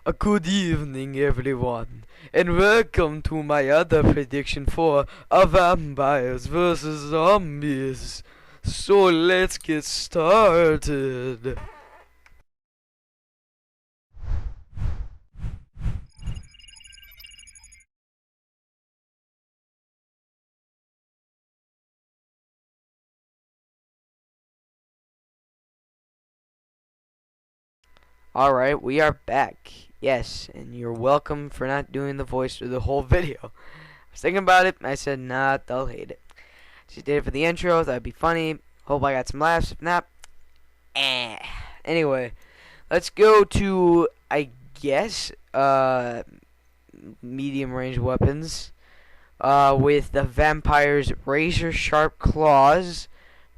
A good evening, everyone, and welcome to my other prediction for a vampires versus zombies. So let's get started. Alright, we are back. Yes, and you're welcome for not doing the voice through the whole video. I was thinking about it, and I said, nah, they'll hate it. Just did it for the intro, that'd be funny. Hope I got some laughs. If not, Anyway, let's go to, I guess, medium range weapons. With the vampire's razor sharp claws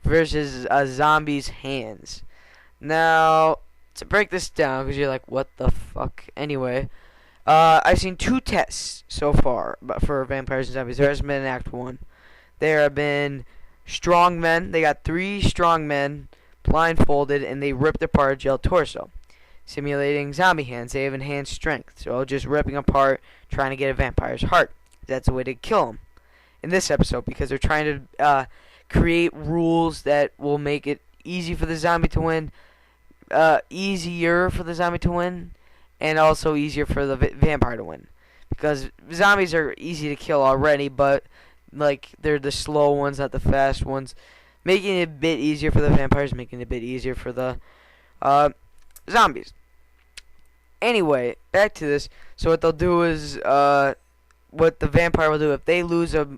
versus a zombie's hands. Now, to break this down, because you're like, what the fuck? Anyway, I've seen 2 tests so far for vampires and zombies. There has been Act 1. There have been strong men. They got 3 strong men blindfolded, and they ripped apart a jailed torso, simulating zombie hands. They have enhanced strength, so just ripping apart, trying to get a vampire's heart. That's a way to kill him in this episode, because they're trying to create rules that will make it easy for the zombie to win, easier for the zombie to win, and also easier for the vampire to win. Because zombies are easy to kill already, but like they're the slow ones, not the fast ones. Making it a bit easier for the vampires, making it a bit easier for the zombies. Anyway, back to this. So what they'll do is, what the vampire will do, if they lose a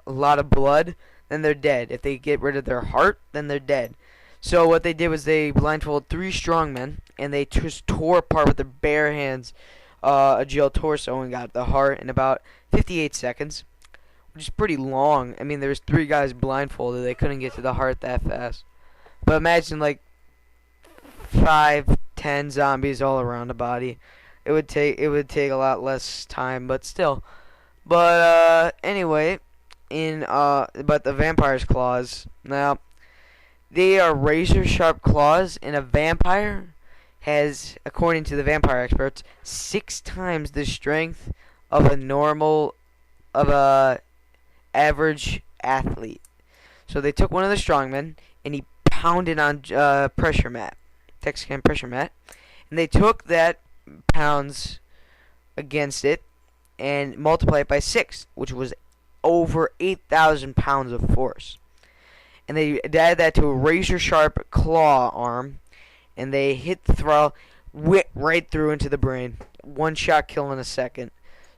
lot of blood, then they're dead. If they get rid of their heart, then they're dead. So what they did was they blindfolded 3 strong men, and they just tore apart with their bare hands a jailed torso and got the heart in about 58 seconds, which is pretty long. I mean, there's 3 guys blindfolded. They couldn't get to the heart that fast. But imagine like 5, 10 zombies all around the body. It would take a lot less time, but still. But anyway, but the vampire's claws. Now, they are razor sharp claws, and a vampire has, according to the vampire experts, 6 times the strength of a average athlete. So they took one of the strongmen and he pounded on pressure mat, Tex-Can pressure mat, and they took that pounds against it and multiplied it by 6, which was over 8,000 pounds of force. And they added that to a razor sharp claw arm, and they hit the throttle, went right through into the brain. One shot kill in a second.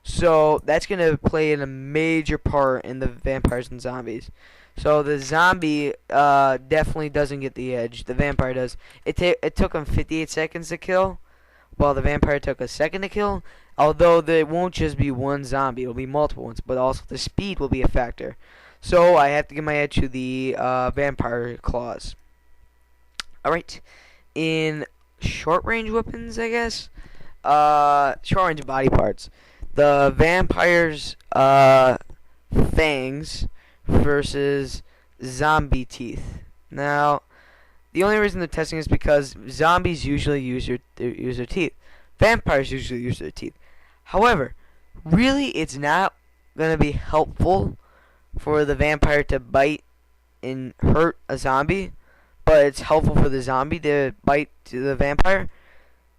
So that's going to play in a major part in the vampires and zombies. So the zombie definitely doesn't get the edge. The vampire does. It took him 58 seconds to kill, while the vampire took a second to kill. Although there won't just be one zombie, it'll be multiple ones, but also the speed will be a factor. So I have to give my edge to the vampire claws. Alright, in short range weapons, I guess, short range body parts, the vampire's fangs versus zombie teeth. Now, the only reason they're testing is because zombies usually use their teeth. Vampires usually use their teeth. However, really, it's not going to be helpful for the vampire to bite and hurt a zombie, but it's helpful for the zombie to bite to the vampire.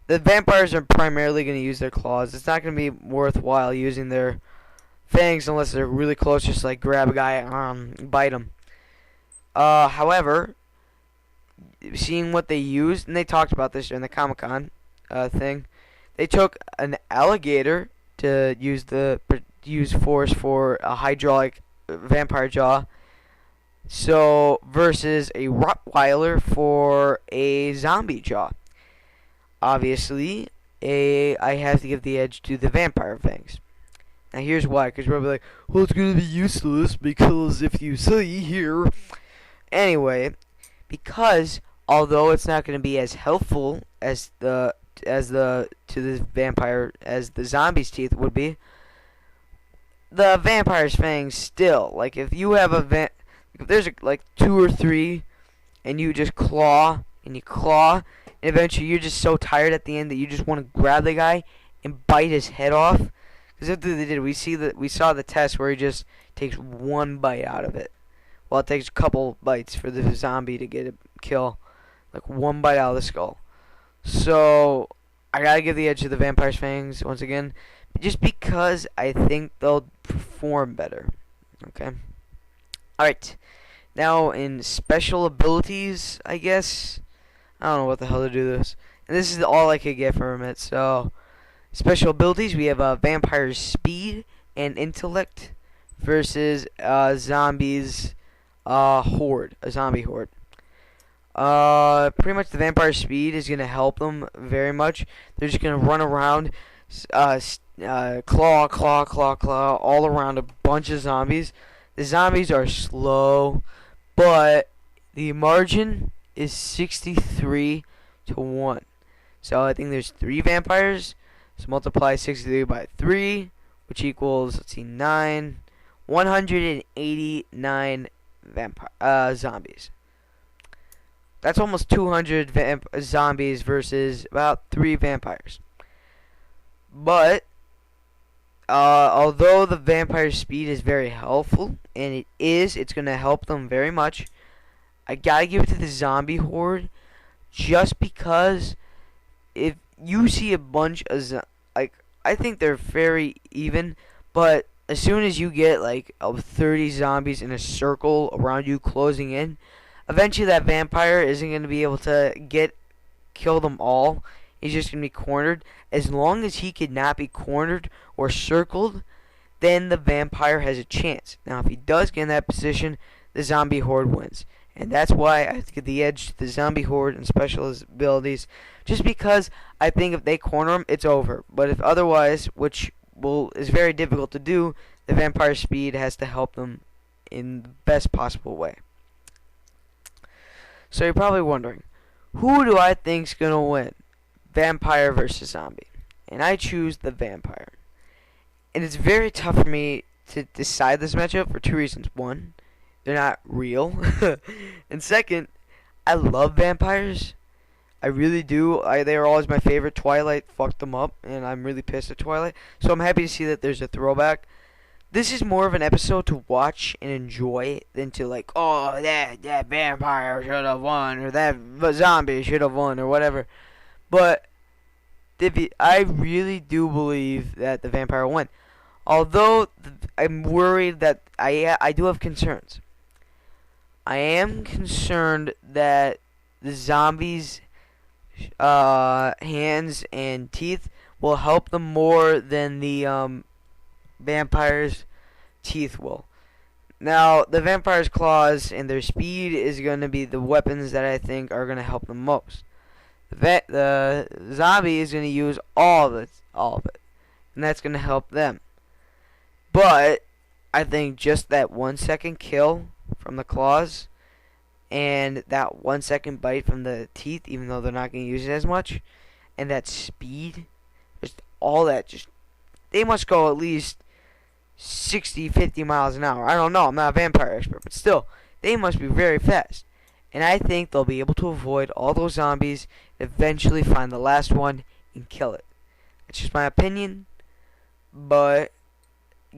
The vampires are primarily going to use their claws. It's not going to be worthwhile using their fangs unless they're really close, just like grab a guy, bite him. However, seeing what they used, and they talked about this during the Comic-Con thing, they took an alligator to use force for a hydraulic vampire jaw, so versus a Rottweiler for a zombie jaw. Obviously, I have to give the edge to the vampire fangs. Now here's why, because we'll be like, well, it's going to be useless because if you see here. Anyway, because although it's not going to be as helpful as to the vampire as the zombie's teeth would be, the vampire's fangs still, like if you have if there's like 2 or 3 and you just claw and you claw and eventually you're just so tired at the end that you just want to grab the guy and bite his head off. Because that's what they did. We saw the test where he just takes one bite out of it. Well, it takes a couple bites for the zombie to get a kill. Like one bite out of the skull. So I gotta give the edge to the Vampire's Fangs once again, just because I think they'll perform better. Okay. Alright. Now in special abilities, I guess. I don't know what the hell to do this. And this is all I could get from it. So special abilities, we have Vampire's Speed and Intellect versus Zombies Horde. A zombie horde. Pretty much the Vampire Speed is going to help them very much. They're just going to run around, claw, all around a bunch of zombies. The zombies are slow, but the margin is 63 to 1. So I think there's 3 vampires. So multiply 63 by 3, which equals, let's see, 9. 189 zombies. That's almost 200 zombies versus about 3 vampires. But although the vampire speed is very helpful, and it's going to help them very much, I gotta give it to the zombie horde, just because if you see a bunch of I think they're very even, but as soon as you get like 30 zombies in a circle around you closing in, eventually that vampire isn't going to be able to kill them all. He's just going to be cornered. As long as he cannot be cornered or circled, then the vampire has a chance. Now, if he does get in that position, the zombie horde wins. And that's why I give the edge to the zombie horde and special abilities. Just because I think if they corner him, it's over. But if otherwise, which is very difficult to do, the vampire speed has to help them in the best possible way. So you're probably wondering, who do I think's gonna win? Vampire versus zombie. And I choose the vampire. And it's very tough for me to decide this matchup for 2 reasons. One, they're not real. And second, I love vampires. I really do. They are always my favorite. Twilight fucked them up, and I'm really pissed at Twilight. So I'm happy to see that there's a throwback. This is more of an episode to watch and enjoy than to like, oh, that vampire should have won, or that zombie should have won, or whatever. But I really do believe that the vampire will win. Although I'm worried that I do have concerns. I am concerned that the zombies' hands and teeth will help them more than the vampires' teeth will. Now, the vampire's claws and their speed is going to be the weapons that I think are going to help them most. The zombie is going to use all of it, and that's going to help them. But I think just that 1 second kill from the claws and that 1 second bite from the teeth, even though they're not going to use it as much, and that speed, just all that, they must go at least 60, 50 miles an hour. I don't know, I'm not a vampire expert, but still, they must be very fast. And I think they'll be able to avoid all those zombies and eventually find the last one and kill it. It's just my opinion, but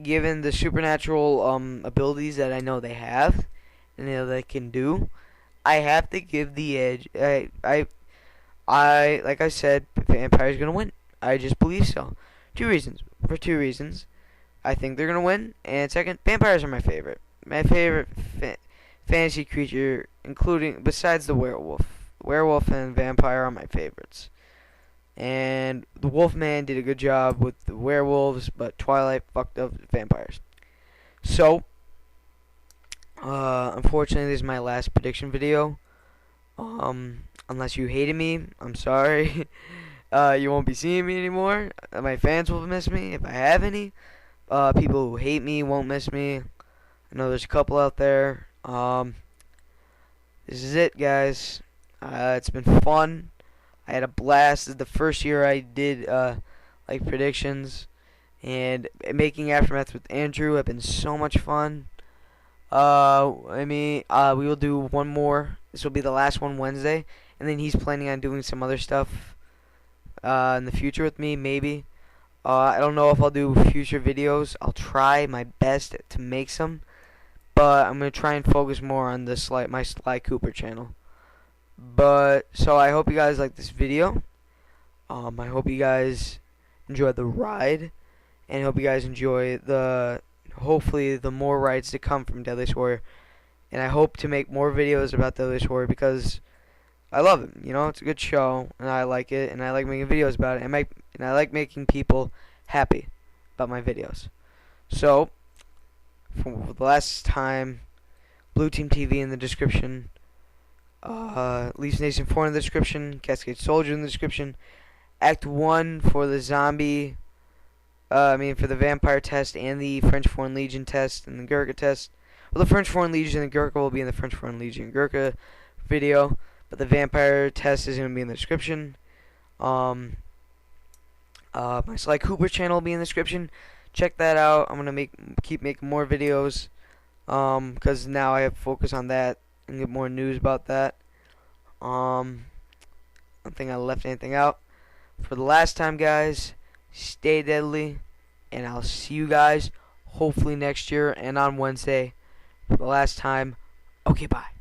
given the supernatural abilities that I know they have and they can do, I have to give the edge. I like I said, vampire's gonna win. I just believe so. 2 reasons. For 2 reasons, I think they're gonna win, and second, vampires are my favorite. My favorite fantasy creature, including besides the werewolf. Werewolf and vampire are my favorites. And the Wolfman did a good job with the werewolves, but Twilight fucked up vampires. So, unfortunately, this is my last prediction video. Unless you hated me, I'm sorry. You won't be seeing me anymore. My fans will miss me if I have any. People who hate me won't miss me. I know there's a couple out there. This is it, guys. It's been fun. I had a blast. This is the first year I did like predictions, and making aftermaths with Andrew have been so much fun. We will do one more. This will be the last one Wednesday, and then he's planning on doing some other stuff in the future with me, maybe. I don't know if I'll do future videos. I'll try my best to make some, but I'm gonna try and focus more on my Sly Cooper channel. But so I hope you guys like this video. I hope you guys enjoy the ride, and I hope you guys enjoy hopefully the more rides to come from Deadliest Warrior. And I hope to make more videos about Deadliest Warrior because I love it. You know, it's a good show, and I like it, and I like making videos about it, and I like making people happy about my videos. So, for the last time, BlueTeamTV in the description, LeafsNationFour in the description, CascadeSoldier in the description, Act 1 for the zombie, for the vampire test and the French Foreign Legion test and the Gurkha test. Well, the French Foreign Legion and the Gurkha will be in the French Foreign Legion and Gurkha video, but the vampire test is going to be in the description. My Sly Cooper channel will be in the description. Check that out. I'm going to keep making more videos because now I have to focus on that and get more news about that. I don't think I left anything out. For the last time, guys, stay deadly, and I'll see you guys hopefully next year and on Wednesday. For the last time, okay, bye.